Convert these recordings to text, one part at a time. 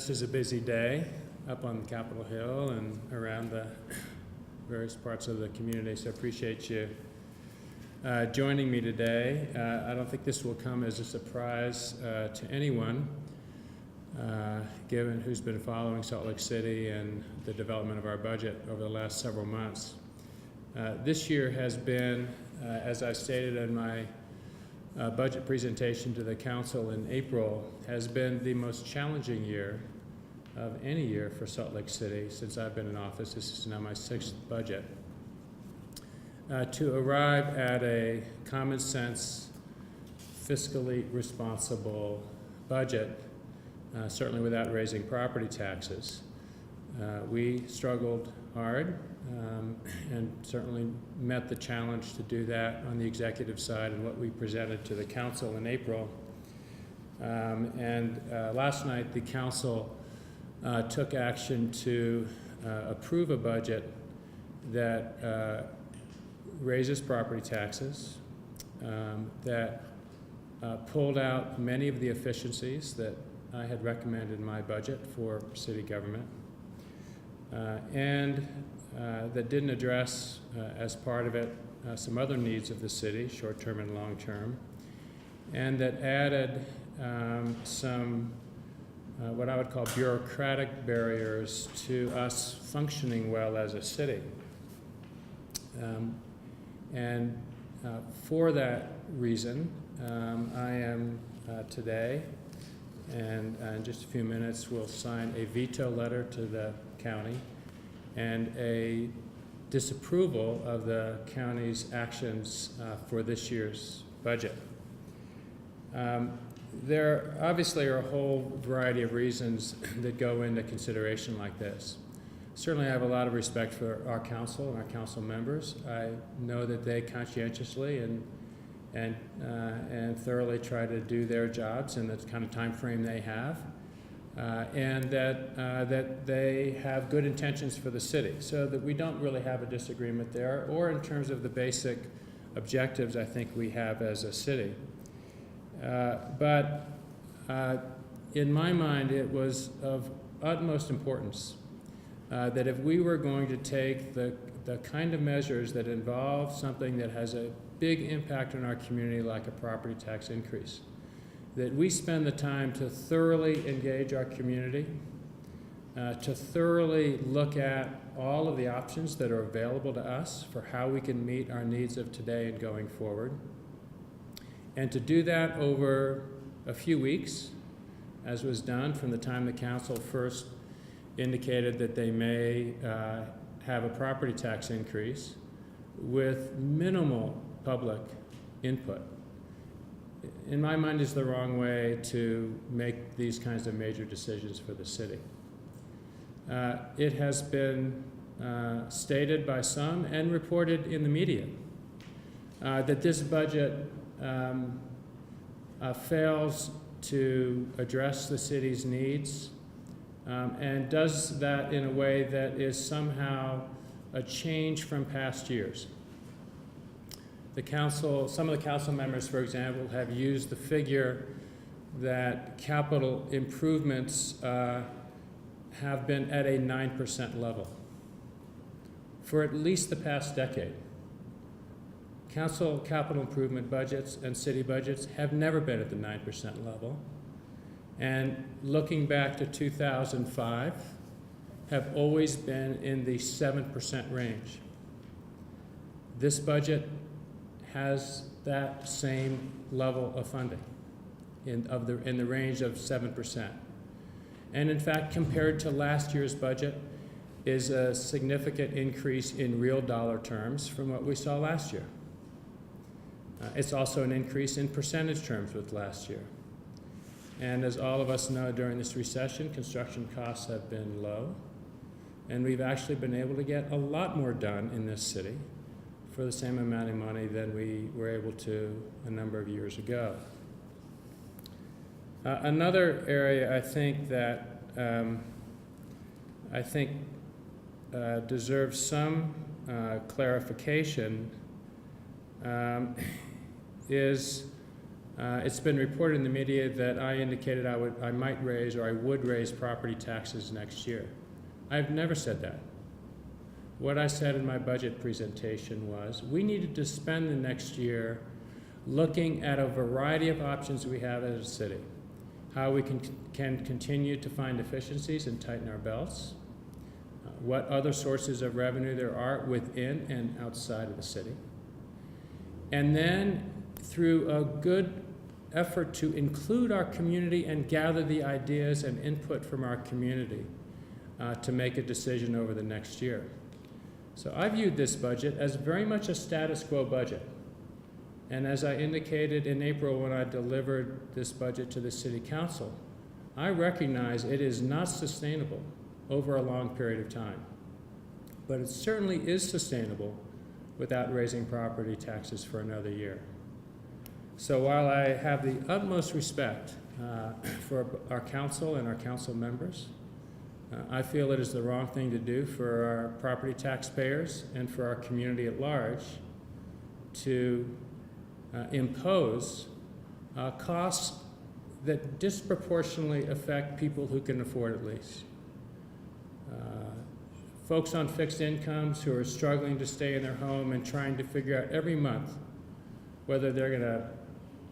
This is a busy day up on Capitol Hill and around the various parts of the community, so I appreciate you joining me today. I don't think this will come as a surprise to anyone, given who's been following Salt Lake City and the development of our budget over the last several months. This year has been, as I stated in my budget presentation to the council in April, has been the most challenging year of any year for Salt Lake City since I've been in office. This is now my 6th budget. To arrive at a common sense, fiscally responsible budget, certainly without raising property taxes. We struggled hard and certainly met the challenge to do that on the executive side and what we presented to the council in April. Last night the council took action to approve a budget that raises property taxes, that pulled out many of the efficiencies that I had recommended in my budget for city government, and that didn't address, as part of it, some other needs of the city, short-term and long-term, and that added some what I would call bureaucratic barriers to us functioning well as a city. For that reason, I am today, and in just a few minutes, we'll sign a veto letter to the county and a disapproval of the county's actions for this year's budget. There obviously are a whole variety of reasons that go into consideration like this. Certainly I have a lot of respect for our council and our council members. I know that they conscientiously and thoroughly try to do their jobs in the kind of time frame they have, and that they have good intentions for the city, so that we don't really have a disagreement there, or in terms of the basic objectives I think we have as a city. But in my mind, it was of utmost importance that if we were going to take the kind of measures that involve something that has a big impact on our community, like a property tax increase, that we spend the time to thoroughly engage our community, to thoroughly look at all of the options that are available to us for how we can meet our needs of today and going forward, and to do that over a few weeks, as was done from the time the council first indicated that they may have a property tax increase, with minimal public input. In my mind, is the wrong way to make these kinds of major decisions for the city. It has been stated by some and reported in the media that this budget fails to address the city's needs, and does that in a way that is somehow a change from past years. The council, some of the council members, for example, have used the figure that capital improvements have been at a 9% level for at least the past decade. Council capital improvement budgets and city budgets have never been at the 9% level, and looking back to 2005, have always been in the 7% range. This budget has that same level of funding in the range of 7%. And in fact, compared to last year's budget, is a significant increase in real dollar terms from what we saw last year. It's also an increase in percentage terms with last year. And as all of us know, during this recession, construction costs have been low, and we've actually been able to get a lot more done in this city for the same amount of money than we were able to a number of years ago. Another area I think that deserves some clarification is It's been reported in the media that I indicated I might raise or I would raise property taxes next year. I've never said that. What I said in my budget presentation was we needed to spend the next year looking at a variety of options we have as a city, how we can continue to find efficiencies and tighten our belts, what other sources of revenue there are within and outside of the city, and then through a good effort to include our community and gather the ideas and input from our community to make a decision over the next year. So I viewed this budget as very much a status quo budget. And as I indicated in April when I delivered this budget to the City Council, I recognize it is not sustainable over a long period of time. But it certainly is sustainable without raising property taxes for another year. So while I have the utmost respect for our council and our council members, I feel it is the wrong thing to do for our property taxpayers and for our community at large to impose costs that disproportionately affect people who can afford it least. Folks on fixed incomes who are struggling to stay in their home and trying to figure out every month whether they're going to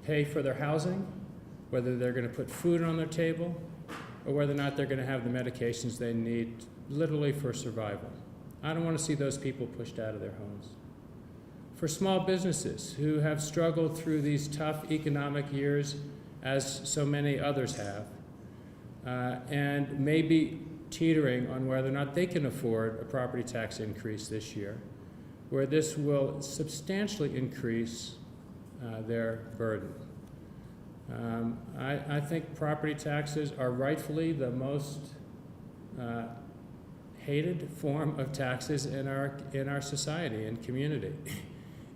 pay for their housing, whether they're going to put food on their table, or whether or not they're going to have the medications they need literally for survival. I don't want to see those people pushed out of their homes. For small businesses who have struggled through these tough economic years, as so many others have, and may be teetering on whether or not they can afford a property tax increase this year, where this will substantially increase their burden. I think property taxes are rightfully the most hated form of taxes in our society and community,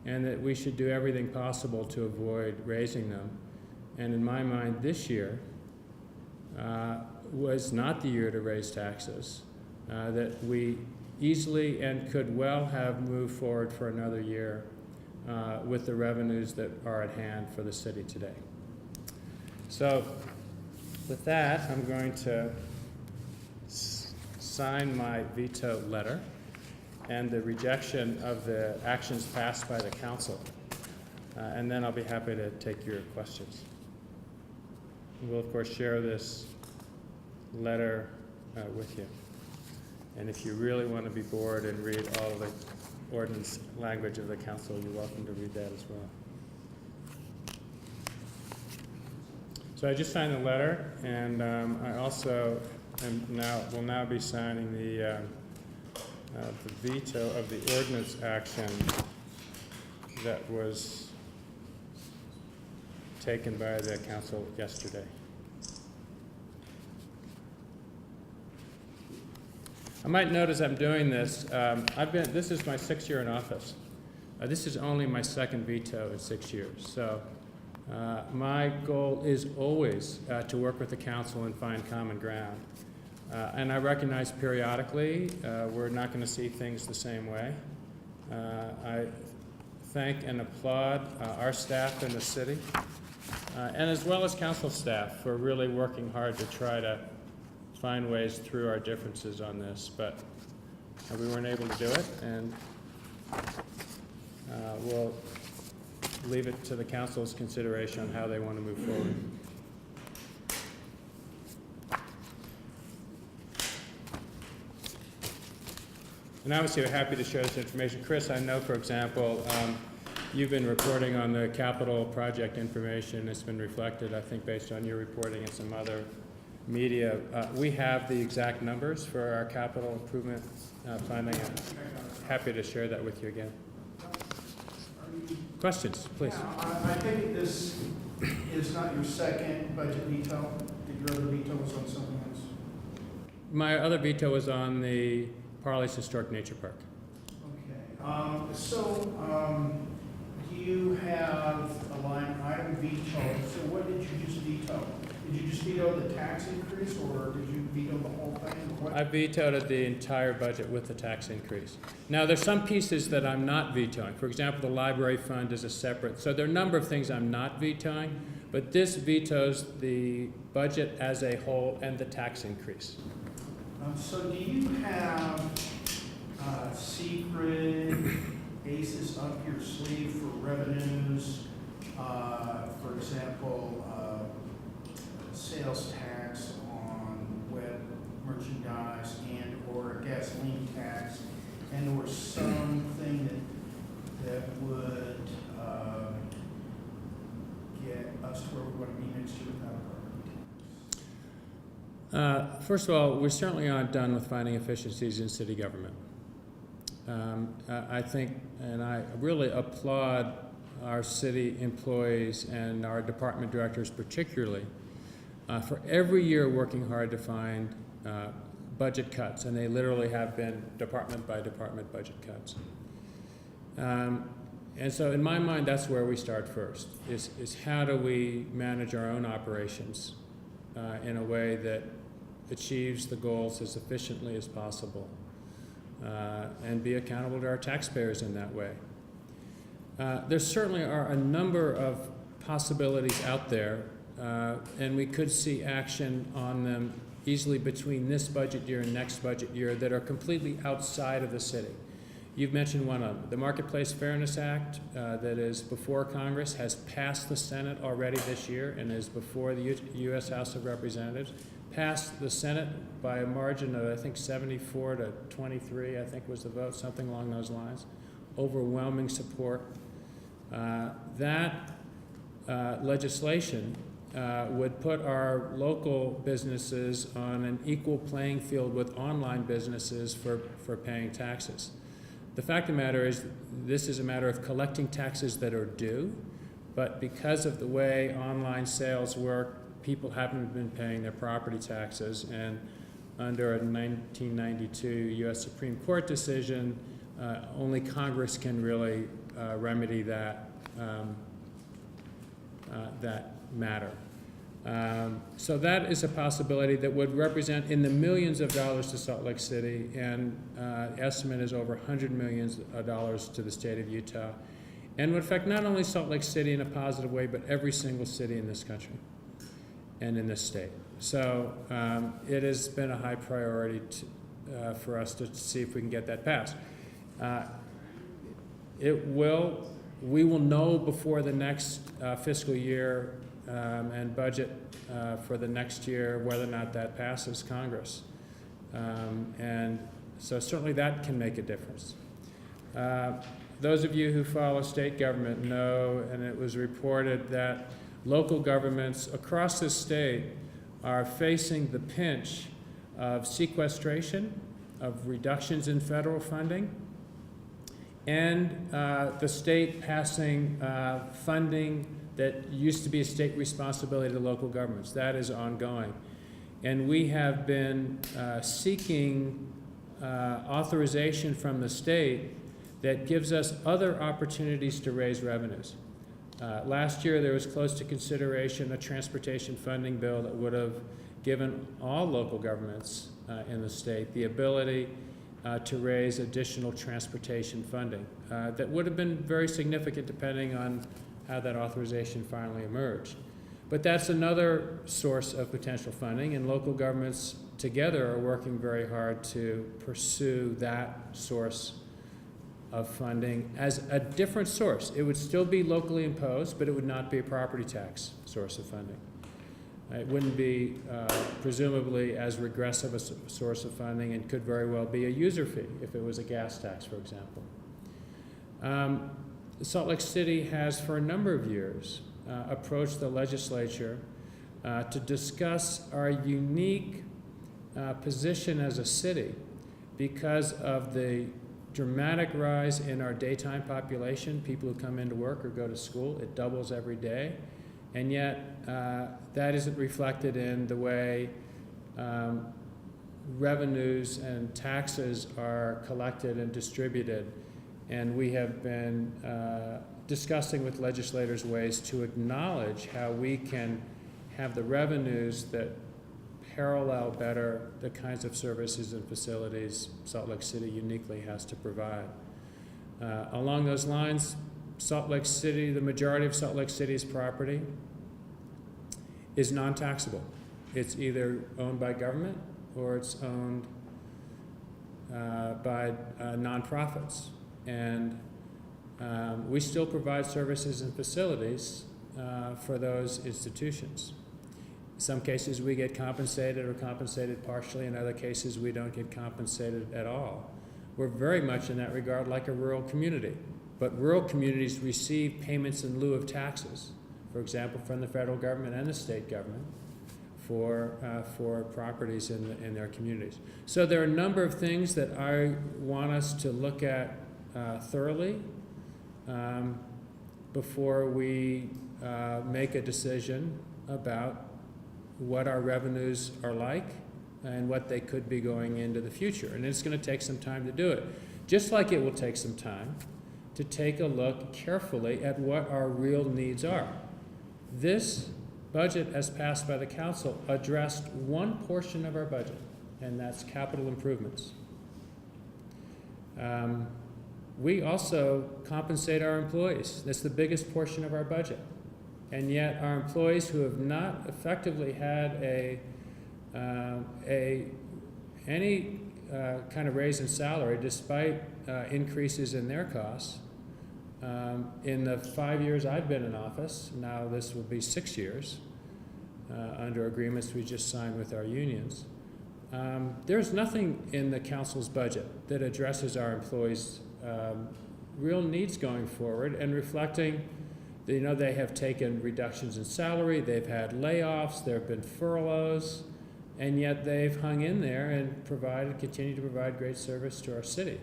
and that we should do everything possible to avoid raising them. And in my mind, this year was not the year to raise taxes, that we easily and could well have moved forward for another year with the revenues that are at hand for the city today. So with that, I'm going to sign my veto letter and the rejection of the actions passed by the council. And then I'll be happy to take your questions. We'll, of course, share this letter with you. And if you really want to be bored and read all of the ordinance language of the council, you're welcome to read that as well. So I just signed the letter, and I also will now be signing the veto of the ordinance action that was taken by the council yesterday. I might note as I'm doing this, this is my 6th year in office. This is only my 2nd veto in 6 years. So my goal is always to work with the council and find common ground. And I recognize periodically we're not going to see things the same way. I thank and applaud our staff in the city, and as well as council staff for really working hard to try to find ways through our differences on this, but we weren't able to do it, and we'll leave it to the council's consideration on how they want to move forward. And obviously we're happy to share this information. Chris, I know, for example, you've been reporting on the capital project information. It's been reflected, I think, based on your reporting and some other media. We have the exact numbers for our capital improvement funding. I'm happy to share that with you again. Questions, please. Yeah, I think this is not your 2nd budget veto. Your other veto was on something else. My other veto was on the Parley's Historic Nature Park. Okay. Do you have a line item veto? So what did you just veto? Did you just veto the tax increase, or did you veto the whole thing? Or what? I vetoed the entire budget with the tax increase. Now, there's some pieces that I'm not vetoing. For example, the library fund is a separate, so there are a number of things I'm not vetoing, but this vetoes the budget as a whole and the tax increase. So do you have secret aces up your sleeve for revenues? For example, sales tax on web merchandise and or a gasoline tax, and or something that would get us to where we want to be next year without a property tax? First of all, we certainly aren't done with finding efficiencies in city government. I think, and I really applaud our city employees and our department directors particularly for every year working hard to find budget cuts, and they literally have been department by department budget cuts. And so in my mind, that's where we start first, is how do we manage our own operations in a way that achieves the goals as efficiently as possible and be accountable to our taxpayers in that way. There certainly are a number of possibilities out there, and we could see action on them easily between this budget year and next budget year that are completely outside of the city. You've mentioned one of them. The Marketplace Fairness Act that is before Congress has passed the Senate already this year and is before the U.S. House of Representatives. Passed the Senate by a margin of, I think, 74 to 23, I think was the vote, something along those lines. Overwhelming support. That legislation would put our local businesses on an equal playing field with online businesses for paying taxes. The fact of the matter is, this is a matter of collecting taxes that are due, but because of the way online sales work, people haven't been paying their property taxes, and under a 1992 U.S. Supreme Court decision, only Congress can really remedy that matter. So that is a possibility that would represent in the millions of dollars to Salt Lake City, and the estimate is over $100 million to the state of Utah, and would affect not only Salt Lake City in a positive way, but every single city in this country and in this state. So it has been a high priority for us to see if we can get that passed. We will know before the next fiscal year and budget for the next year whether or not that passes Congress. And so certainly that can make a difference. Those of you who follow state government know, and it was reported that local governments across the state are facing the pinch of sequestration, of reductions in federal funding, and the state passing funding that used to be a state responsibility to local governments. That is ongoing. And we have been seeking authorization from the state that gives us other opportunities to raise revenues. Last year, there was close to consideration a transportation funding bill that would have given all local governments in the state the ability to raise additional transportation funding. That would have been very significant depending on how that authorization finally emerged. But that's another source of potential funding, and local governments together are working very hard to pursue that source of funding as a different source. It would still be locally imposed, but it would not be a property tax source of funding. It wouldn't be presumably as regressive a source of funding, and could very well be a user fee if it was a gas tax, for example. Salt Lake City has, for a number of years, approached the legislature to discuss our unique position as a city because of the dramatic rise in our daytime population, people who come into work or go to school. It doubles every day, and yet that isn't reflected in the way revenues and taxes are collected and distributed. And we have been discussing with legislators ways to acknowledge how we can have the revenues that parallel better the kinds of services and facilities Salt Lake City uniquely has to provide. Along those lines, Salt Lake City, the majority of Salt Lake City's property is non-taxable. It's either owned by government or it's owned by nonprofits. And we still provide services and facilities for those institutions. In some cases we get compensated or compensated partially. In other cases we don't get compensated at all. We're very much in that regard like a rural community. But rural communities receive payments in lieu of taxes, for example, from the federal government and the state government for properties in their communities. So there are a number of things that I want us to look at thoroughly before we make a decision about what our revenues are like and what they could be going into the future. And it's going to take some time to do it. Just like it will take some time to take a look carefully at what our real needs are. This budget, as passed by the council, addressed one portion of our budget, and that's capital improvements. We also compensate our employees. That's the biggest portion of our budget. And yet our employees who have not effectively had any kind of raise in salary despite increases in their costs, in the 5 years I've been in office, now this will be 6 years, under agreements we just signed with our unions, there's nothing in the council's budget that addresses our employees' real needs going forward and reflecting, they have taken reductions in salary, they've had layoffs, there have been furloughs, and yet they've hung in there and continue to provide great service to our city.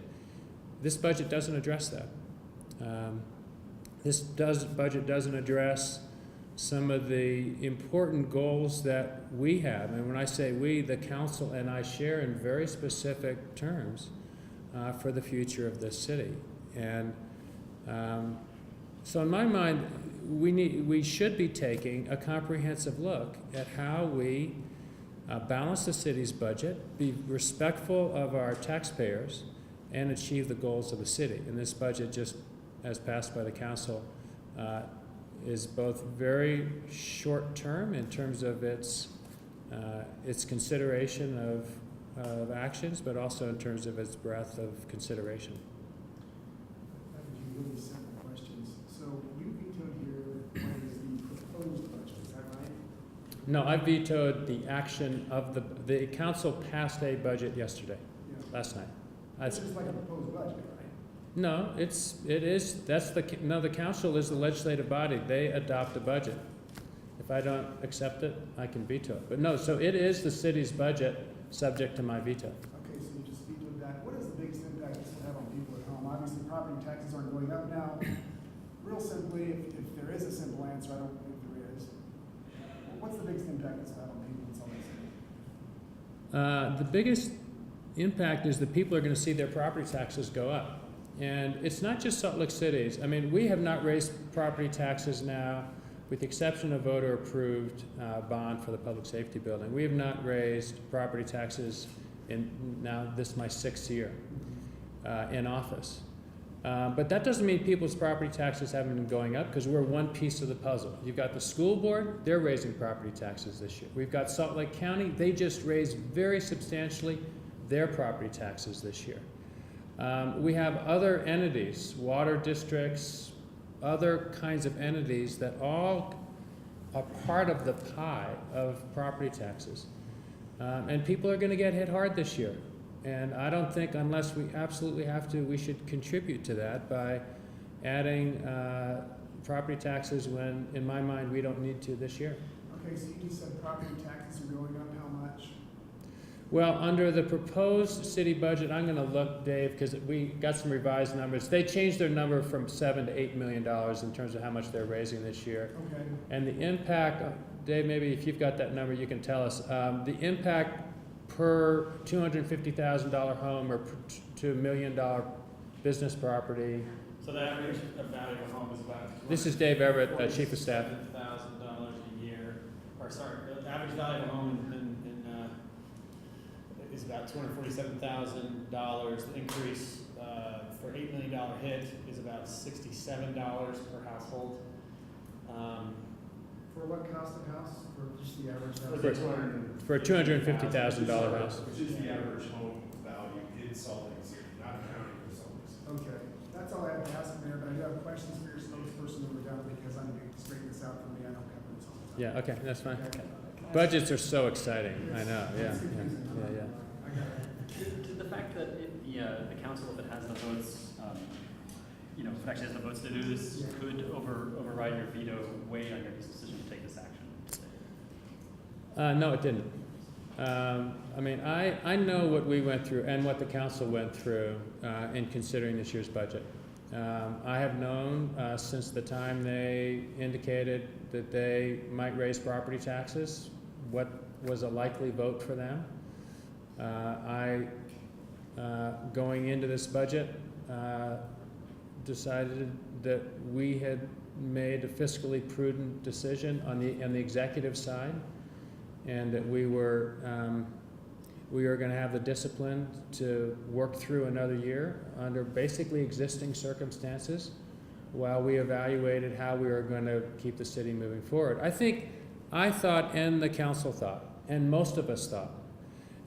This budget doesn't address that. This budget doesn't address some of the important goals that we have. And when I say we, the council and I share in very specific terms for the future of this city. And so in my mind, we should be taking a comprehensive look at how we balance the city's budget, be respectful of our taxpayers, and achieve the goals of the city. And this budget, just as passed by the council, is both very short-term in terms of its consideration of actions, but also in terms of its breadth of consideration. Really simple questions. So you vetoed here what is the proposed budget, is that right? No, I vetoed the action of the council passed a budget yesterday, last night. It's just like a proposed budget, right? No, the council is the legislative body. They adopt a budget. If I don't accept it, I can veto it. But no, so it is the city's budget subject to my veto. Okay, so you just vetoed that. What is the biggest impact this will have on people at home? Obviously, property taxes aren't going up now. Real simply, if there is a simple answer, I don't think there is. What's the biggest impact this will have on people in Salt Lake City? The biggest impact is that people are going to see their property taxes go up. And it's not just Salt Lake City's. I mean, we have not raised property taxes now, with the exception of voter-approved bond for the public safety building. We have not raised property taxes this is my 6th year in office. But that doesn't mean people's property taxes haven't been going up, because we're one piece of the puzzle. You've got the school board, they're raising property taxes this year. We've got Salt Lake County, they just raised very substantially their property taxes this year. We have other entities, water districts, other kinds of entities that all are part of the pie of property taxes. And people are going to get hit hard this year. And I don't think, unless we absolutely have to, we should contribute to that by adding property taxes when, in my mind, we don't need to this year. Okay, so you just said property taxes are going up how much? Well, under the proposed city budget, I'm going to look, Dave, because we got some revised numbers. They changed their number from $7 to $8 million in terms of how much they're raising this year. Okay. And the impact, Dave, maybe if you've got that number, you can tell us. The impact per $250,000 home or to $1 million business property. So the average value of a home is about. This is Dave Everett, Chief of Staff. $47,000 a year, or the average value of a home is about $247,000. The increase for $8 million hit is about $67 per household. For what cost of house, for just the average house? For a $250,000 house. Which is the average home value in Salt Lake City, not counting for Salt Lake City. Okay, that's all I have to ask, Mayor, but I do have questions for your spokesperson when we're done, because I'm going to straighten this out for me, I don't cover this all the time. Yeah, okay, that's fine. Okay. Budgets are so exciting, I know, yeah, It's confusing. yeah. I got it. To the fact that the council, if it has the votes, if it actually has the votes to do this, could override your veto weigh on your decision to take this action? No, it didn't. I mean, I know what we went through and what the council went through in considering this year's budget. I have known since the time they indicated that they might raise property taxes, what was a likely vote for them. Going into this budget, decided that we had made a fiscally prudent decision on the executive side, and that we were going to have the discipline to work through another year under basically existing circumstances while we evaluated how we were going to keep the city moving forward. I thought, and the council thought, and most of us thought,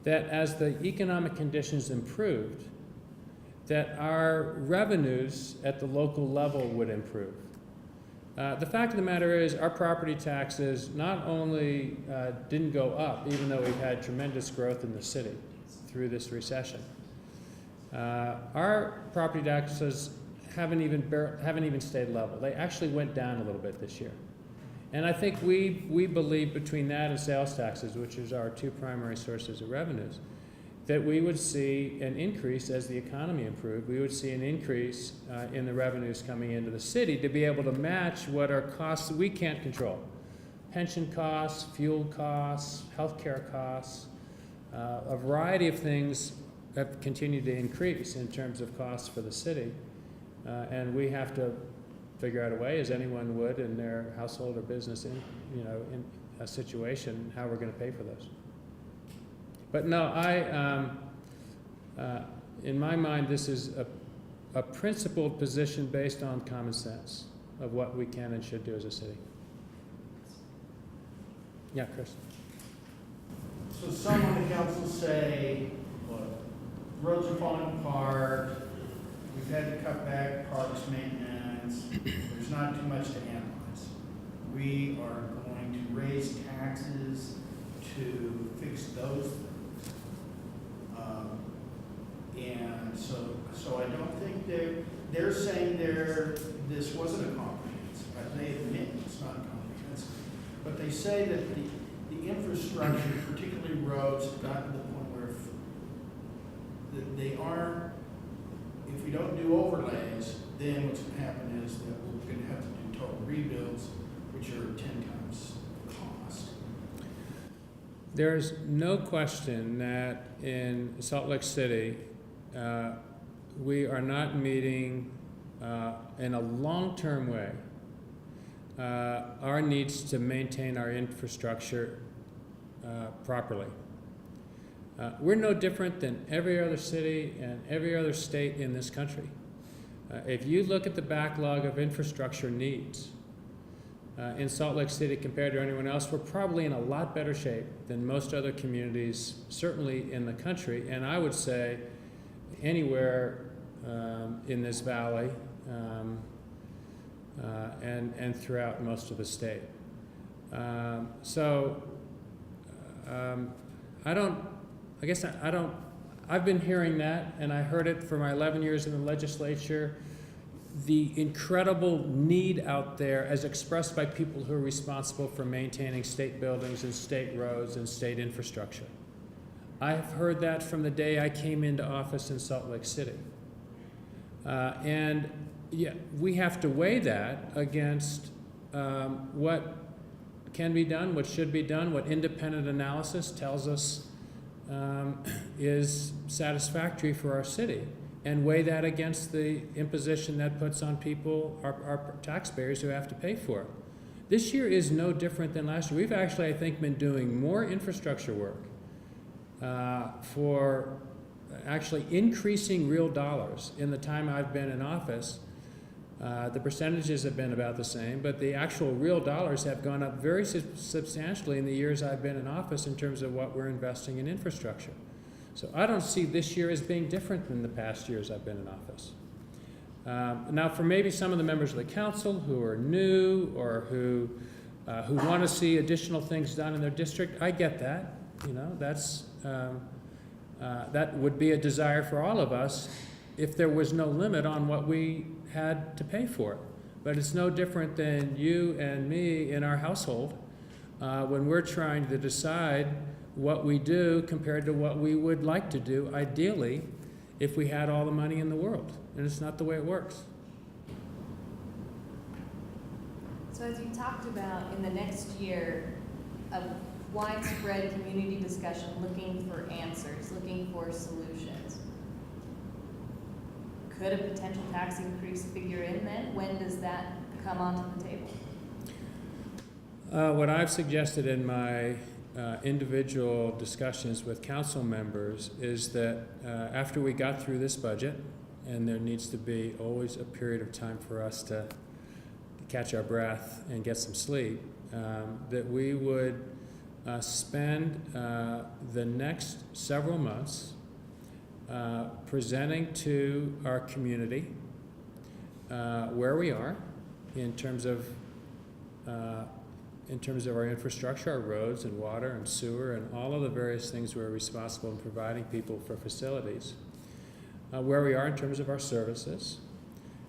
that as the economic conditions improved, that our revenues at the local level would improve. The fact of the matter is our property taxes not only didn't go up, even though we've had tremendous growth in the city through this recession. Our property taxes haven't even stayed level. They actually went down a little bit this year. And I think we believe between that and sales taxes, which is our two primary sources of revenues, that we would see an increase as the economy improved. We would see an increase in the revenues coming into the city to be able to match what our costs we can't control. Pension costs, fuel costs, healthcare costs, a variety of things have continued to increase in terms of costs for the city. And we have to figure out a way, as anyone would in their household or business in a situation, how we're going to pay for those. But no, in my mind, this is a principled position based on common sense of what we can and should do as a city. Yeah, Chris. So some on the council say, look, roads are falling apart, we've had to cut back parks maintenance, there's not too much to analyze. We are going to raise taxes to fix those things. And so I don't think they're saying this wasn't a comprehensive, but they admit it's not comprehensive. But they say that the infrastructure, particularly roads, have gotten to the point where they aren't, if we don't do overlays, then what's going to happen is that we're going to have to do total rebuilds, which are 10 times the cost. There's no question that in Salt Lake City, we are not meeting in a long-term way our needs to maintain our infrastructure properly. We're no different than every other city and every other state in this country. If you look at the backlog of infrastructure needs in Salt Lake City compared to anyone else, we're probably in a lot better shape than most other communities, certainly in the country, and I would say anywhere in this valley and throughout most of the state. I've been hearing that, and I heard it for my 11 years in the legislature, the incredible need out there as expressed by people who are responsible for maintaining state buildings and state roads and state infrastructure. I've heard that from the day I came into office in Salt Lake City. And yeah, we have to weigh that against what can be done, what should be done, what independent analysis tells us is satisfactory for our city, and weigh that against the imposition that puts on people, our taxpayers, who have to pay for it. This year is no different than last year. We've actually, I think, been doing more infrastructure work for actually increasing real dollars in the time I've been in office. The percentages have been about the same, but the actual real dollars have gone up very substantially in the years I've been in office in terms of what we're investing in infrastructure. So I don't see this year as being different than the past years I've been in office. Now, for maybe some of the members of the council who are new or who want to see additional things done in their district, I get that. You know, that would be a desire for all of us if there was no limit on what we had to pay for it. But it's no different than you and me in our household when we're trying to decide what we do compared to what we would like to do, ideally, if we had all the money in the world. And it's not the way it works. So as you talked about in the next year, a widespread community discussion looking for answers, looking for solutions. Could a potential tax increase figure in then? When does that come onto the table? What I've suggested in my individual discussions with council members is that after we got through this budget, and there needs to be always a period of time for us to catch our breath and get some sleep, that we would spend the next several months presenting to our community where we are in terms of our infrastructure, our roads and water and sewer and all of the various things we're responsible in providing people for facilities, where we are in terms of our services,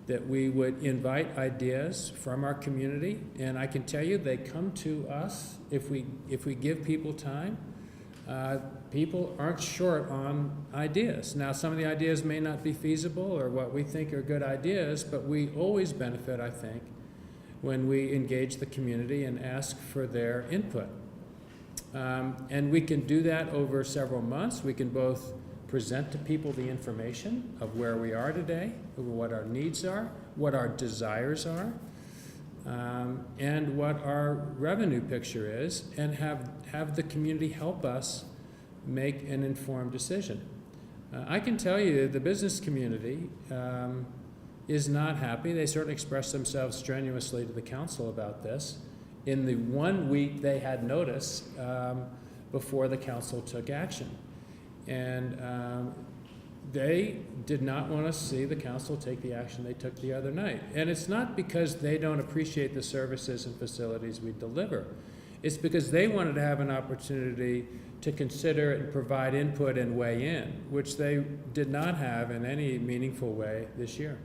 that we would invite ideas from our community, and I can tell you they come to us if we give people time. People aren't short on ideas. Now, some of the ideas may not be feasible or what we think are good ideas, but we always benefit, I think, when we engage the community and ask for their input. And we can do that over several months. We can both present to people the information of where we are today, what our needs are, what our desires are, and what our revenue picture is, and have the community help us make an informed decision. I can tell you the business community is not happy. They certainly expressed themselves strenuously to the council about this in the 1 week they had notice before the council took action. And they did not want to see the council take the action they took the other night. And it's not because they don't appreciate the services and facilities we deliver. It's because they wanted to have an opportunity to consider and provide input and weigh in, which they did not have in any meaningful way this year.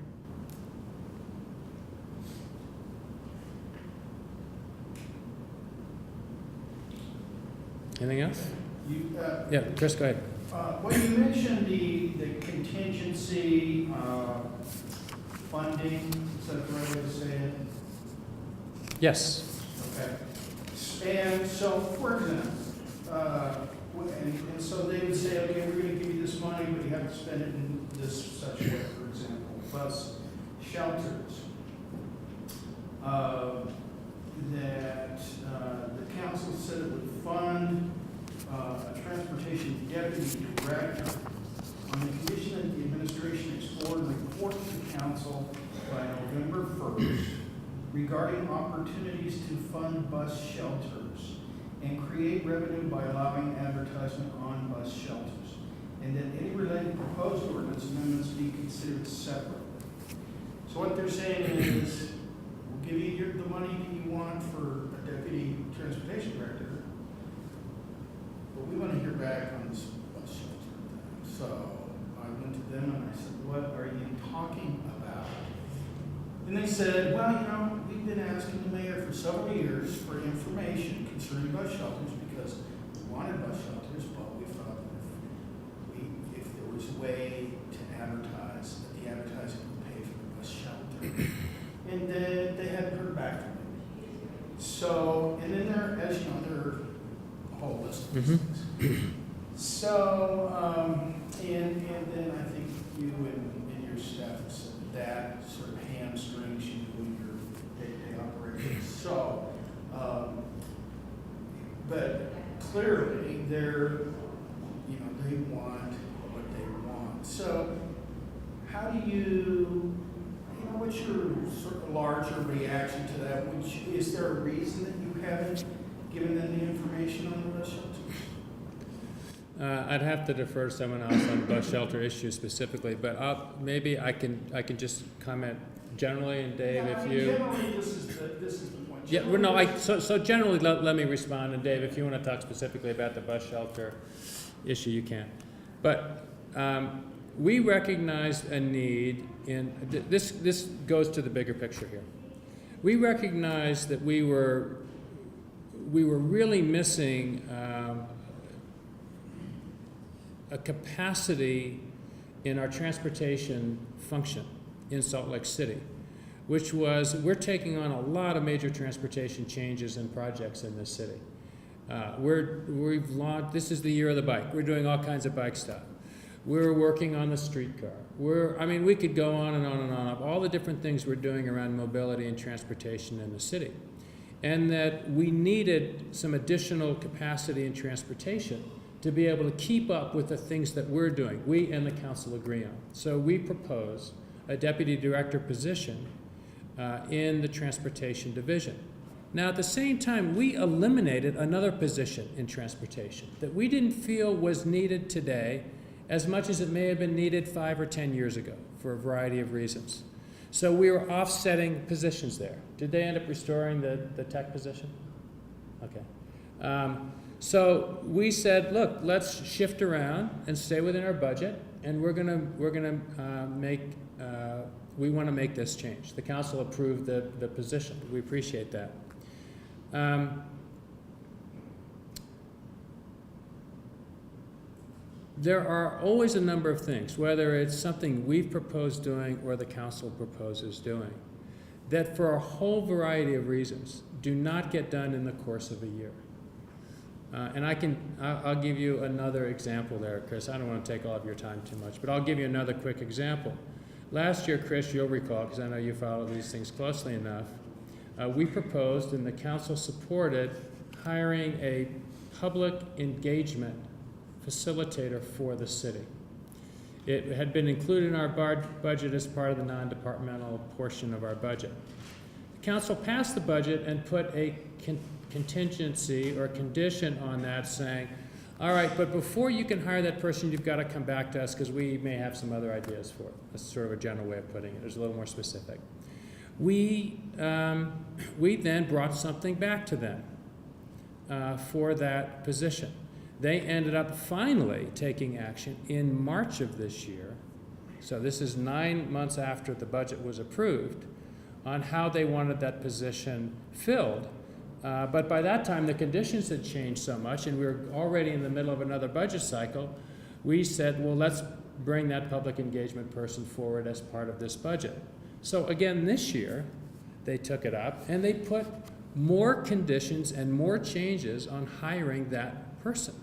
Anything else? Yeah, Chris, go ahead. Well, you mentioned the contingency funding, is that the right way to say it? Yes. Okay. And so, for example, and so they would say, okay, we're going to give you this money, but you have to spend it in this such a way, for example, bus shelters. That the council said it would fund a transportation deputy director on the condition that the administration explore and report to the council by November 1st regarding opportunities to fund bus shelters and create revenue by allowing advertisement on bus shelters, and that any related proposed ordinance amendments be considered separately. So what they're saying is, we'll give you the money that you want for a deputy transportation director, but we want to hear back on this bus shelter. So I went to them and I said, what are you talking about? And they said, well, you know, we've been asking the mayor for several years for information concerning bus shelters because we wanted bus shelters, but we thought that if there was a way to advertise, that the advertising would pay for the bus shelter. And then they hadn't heard back from me. So, and then there, as you know, there are a whole list of things. So, and then I think you and your staff said that sort of hamstrings you in your day-to-day operations. So, clearly, they're, you know, they want what they want. So how do you know, what's your sort of larger reaction to that? Is there a reason that you haven't given them the information on the bus shelters? I'd have to defer to someone else on the bus shelter issue specifically, but maybe I can just comment generally, and Dave, Yeah, I if mean, you. generally, this is the point. Yeah, well, no, so generally, let me respond, and Dave, if you want to talk specifically about the bus shelter issue, you can. But we recognized a need in, this goes to the bigger picture here. We recognized that we were really missing a capacity in our transportation function in Salt Lake City, which was, we're taking on a lot of major transportation changes and projects in this city. We've launched, this is the year of the bike. We're doing all kinds of bike stuff. We're working on the streetcar. We could go on and on and on of all the different things we're doing around mobility and transportation in the city. And that we needed some additional capacity in transportation to be able to keep up with the things that we're doing, we and the council agree on. So we propose a deputy director position in the transportation division. Now, at the same time, we eliminated another position in transportation that we didn't feel was needed today as much as it may have been needed 5 or 10 years ago for a variety of reasons. So we were offsetting positions there. Did they end up restoring the tech position? Okay. So we said, look, let's shift around and stay within our budget, and we want to make this change. The council approved the position. We appreciate that. There are always a number of things, whether it's something we've proposed doing or the council proposes doing, that for a whole variety of reasons do not get done in the course of a year. And I'll give you another example there, Chris. I don't want to take all of your time too much, but I'll give you another quick example. Last year, Chris, you'll recall, because I know you follow these things closely enough, we proposed and the council supported hiring a public engagement facilitator for the city. It had been included in our budget as part of the non-departmental portion of our budget. The council passed the budget and put a contingency or condition on that, saying, all right, but before you can hire that person, you've got to come back to us because we may have some other ideas for it. That's sort of a general way of putting it. There's a little more specific. We then brought something back to them for that position. They ended up finally taking action in March of this year, so this is 9 months after the budget was approved, on how they wanted that position filled. But by that time, the conditions had changed so much, and we were already in the middle of another budget cycle. We said, well, let's bring that public engagement person forward as part of this budget. So again, this year, they took it up, and they put more conditions and more changes on hiring that person,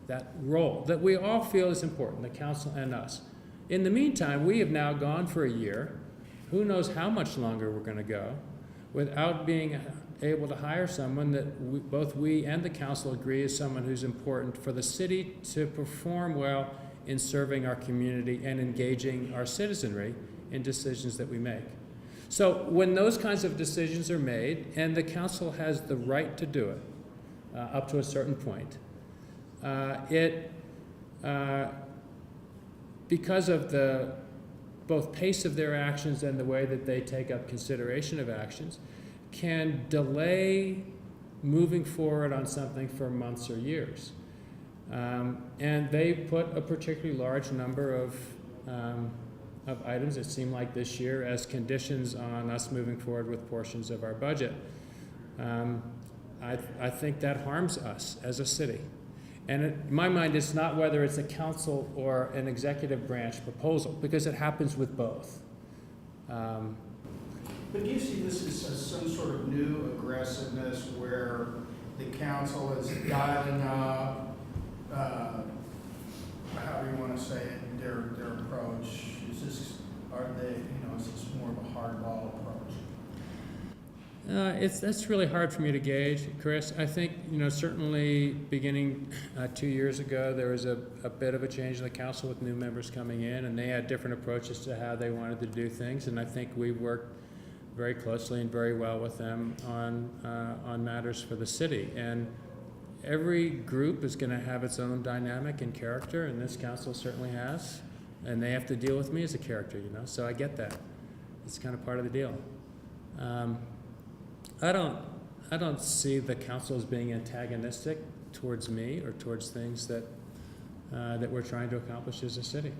that role, that we all feel is important, the council and us. In the meantime, we have now gone for a year, who knows how much longer we're going to go, without being able to hire someone that both we and the council agree is someone who's important for the city to perform well in serving our community and engaging our citizenry in decisions that we make. So when those kinds of decisions are made, and the council has the right to do it up to a certain point, because of the both pace of their actions and the way that they take up consideration of actions, can delay moving forward on something for months or years. And they put a particularly large number of items, it seemed like this year, as conditions on us moving forward with portions of our budget. I think that harms us as a city. And in my mind, it's not whether it's a council or an executive branch proposal, because it happens with both. But do you see this as some sort of new aggressiveness where the council is dialing up, however you want to say it, their approach? Is this more of a hardball approach? That's really hard for me to gauge, Chris. I think, certainly beginning 2 years ago, there was a bit of a change in the council with new members coming in, and they had different approaches to how they wanted to do things, and I think we worked very closely and very well with them on matters for the city. And every group is going to have its own dynamic and character, and this council certainly has, and they have to deal with me as a character, so I get that. It's kind of part of the deal. I don't see the council as being antagonistic towards me or towards things that we're trying to accomplish as a city.